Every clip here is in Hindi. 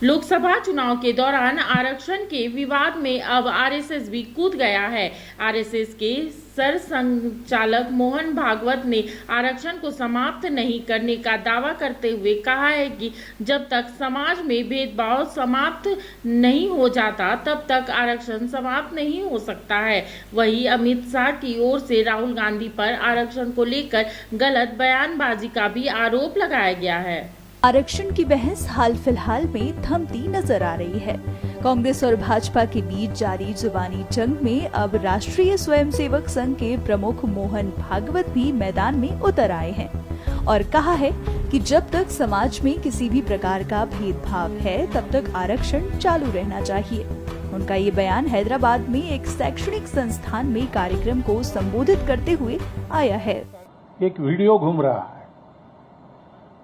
लोकसभा चुनाव के दौरान आरक्षण के विवाद में अब आरएसएस भी कूद गया है। आरएसएस के सरसंघचालक मोहन भागवत ने आरक्षण को समाप्त नहीं करने का दावा करते हुए कहा है कि जब तक समाज में भेदभाव समाप्त नहीं हो जाता तब तक आरक्षण समाप्त नहीं हो सकता है। वहीं अमित शाह की ओर से राहुल गांधी पर आरक्षण को लेकर गलत बयानबाजी का भी आरोप लगाया गया है। आरक्षण की बहस हाल फिलहाल में थमती नजर आ रही है। कांग्रेस और भाजपा के बीच जारी जुबानी जंग में अब राष्ट्रीय स्वयंसेवक संघ के प्रमुख मोहन भागवत भी मैदान में उतर आए हैं और कहा है कि जब तक समाज में किसी भी प्रकार का भेदभाव है तब तक आरक्षण चालू रहना चाहिए। उनका ये बयान हैदराबाद में एक शैक्षणिक संस्थान में कार्यक्रम को संबोधित करते हुए आया है। एक वीडियो घूम रहा है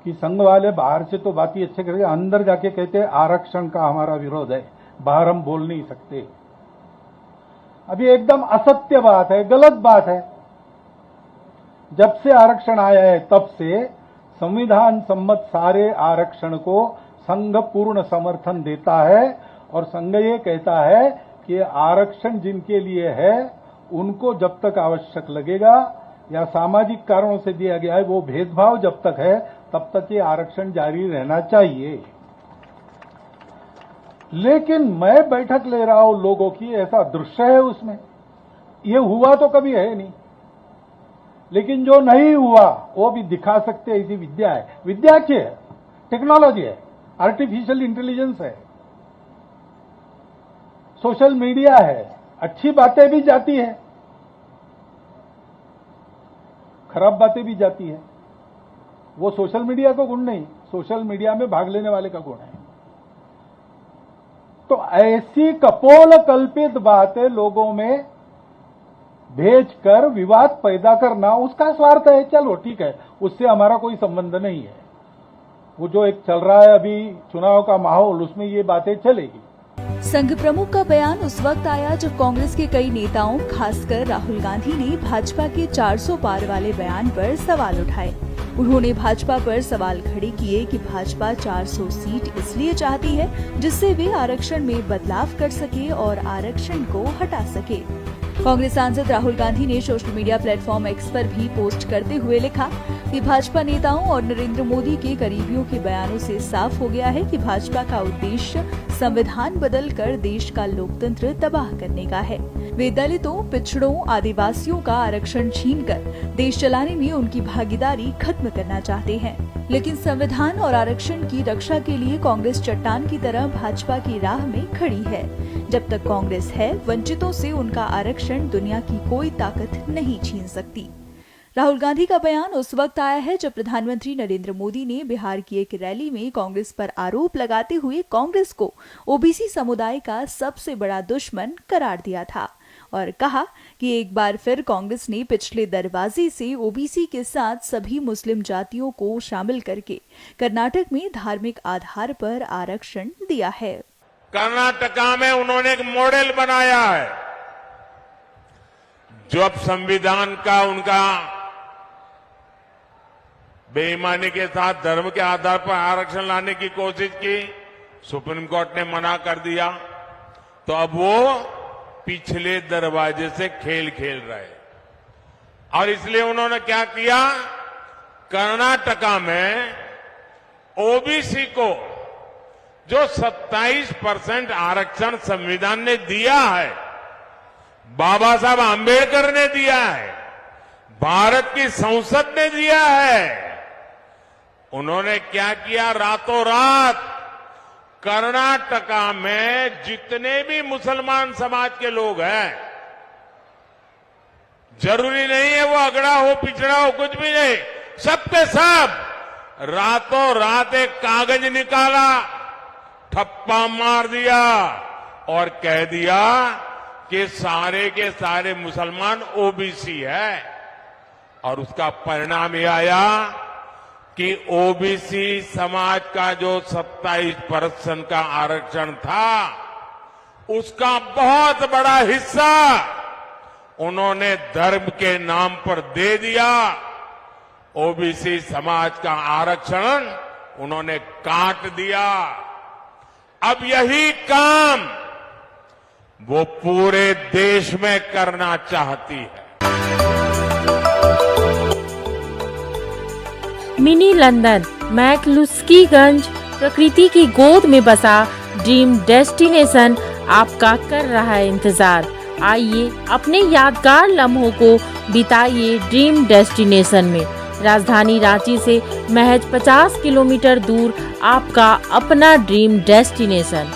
कि संघ वाले बाहर से तो बात ही अच्छे करके अंदर जाके कहते हैं आरक्षण का हमारा विरोध है, बाहर हम बोल नहीं सकते। अभी एकदम असत्य बात है, गलत बात है। जब से आरक्षण आया है तब से संविधान सम्मत सारे आरक्षण को संघ पूर्ण समर्थन देता है और संघ ये कहता है कि आरक्षण जिनके लिए है उनको जब तक आवश्यक लगेगा या सामाजिक कारणों से दिया गया है वो भेदभाव जब तक है तब तक ये आरक्षण जारी रहना चाहिए। लेकिन मैं बैठक ले रहा हूं लोगों की, ऐसा दृश्य है उसमें, ये हुआ तो कभी है नहीं, लेकिन जो नहीं हुआ वो भी दिखा सकते ऐसी विद्या है। विद्या क्या है? टेक्नोलॉजी है, आर्टिफिशियल इंटेलिजेंस है, सोशल मीडिया है। अच्छी बातें भी जाती है, खराब बातें भी जाती है। वो सोशल मीडिया का गुण नहीं, सोशल मीडिया में भाग लेने वाले का गुण है। तो ऐसी कपोल कल्पित बातें लोगों में भेजकर विवाद पैदा करना उसका स्वार्थ है। चलो ठीक है, उससे हमारा कोई संबंध नहीं है। वो जो एक चल रहा है अभी चुनाव का माहौल, उसमें ये बातें चलेगी। संघ प्रमुख का बयान उस वक्त आया जब कांग्रेस के कई नेताओं, खासकर राहुल गांधी ने भाजपा के 400 पार वाले बयान पर सवाल उठाए। उन्होंने भाजपा पर सवाल खड़े किए कि भाजपा 400 सीट इसलिए चाहती है जिससे वे आरक्षण में बदलाव कर सके और आरक्षण को हटा सके। कांग्रेस सांसद राहुल गांधी ने सोशल मीडिया प्लेटफॉर्म एक्स पर भी पोस्ट करते हुए लिखा कि भाजपा नेताओं और नरेंद्र मोदी के करीबियों के बयानों से साफ हो गया है कि भाजपा का उद्देश्य संविधान बदलकर देश का लोकतंत्र तबाह करने का है। वे दलितों, पिछड़ों, आदिवासियों का आरक्षण छीनकर देश चलाने में उनकी भागीदारी खत्म करना चाहते हैं। लेकिन संविधान और आरक्षण की रक्षा के लिए कांग्रेस चट्टान की तरह भाजपा की राह में खड़ी है। जब तक कांग्रेस है, वंचितों से उनका आरक्षण दुनिया की कोई ताकत नहीं छीन सकती। राहुल गांधी का बयान उस वक्त आया है जब प्रधानमंत्री नरेंद्र मोदी ने बिहार की एक रैली में कांग्रेस पर आरोप लगाते हुए कांग्रेस को ओबीसी समुदाय का सबसे बड़ा दुश्मन करार दिया था और कहा कि एक बार फिर कांग्रेस ने पिछले दरवाजे से ओबीसी के साथ सभी मुस्लिम जातियों को शामिल करके कर्नाटक में धार्मिक आधार पर आरक्षण दिया है। कर्नाटका में उन्होंने एक मॉडल बनाया है। जब संविधान का उनका बेईमानी के साथ धर्म के आधार पर आरक्षण लाने की कोशिश की, सुप्रीम कोर्ट ने मना कर दिया, तो अब वो पिछले दरवाजे से खेल खेल रहे। और इसलिए उन्होंने क्या किया, कर्नाटका में ओबीसी को जो 27% आरक्षण संविधान ने दिया है, बाबा साहब आंबेडकर ने दिया है, भारत की संसद ने दिया है, उन्होंने क्या किया, रातों रात कर्नाटका में जितने भी मुसलमान समाज के लोग हैं, जरूरी नहीं है वो अगड़ा हो, पिछड़ा हो, कुछ भी नहीं, सबके सब रातों रात एक कागज निकाला, ठप्पा मार दिया और कह दिया कि सारे के सारे मुसलमान ओबीसी है। और उसका परिणाम ये आया कि ओबीसी समाज का जो 27% का आरक्षण था उसका बहुत बड़ा हिस्सा उन्होंने धर्म के नाम पर दे दिया। ओबीसी समाज का आरक्षण उन्होंने काट दिया। अब यही काम वो पूरे देश में करना चाहती है। मिनी लंदन मैक्लुस्कीगंज प्रकृति की गोद में बसा ड्रीम डेस्टिनेशन आपका कर रहा है इंतजार। आइए अपने यादगार लम्हों को बिताइए ड्रीम डेस्टिनेशन में। राजधानी रांची से महज 50 किलोमीटर दूर आपका अपना ड्रीम डेस्टिनेशन।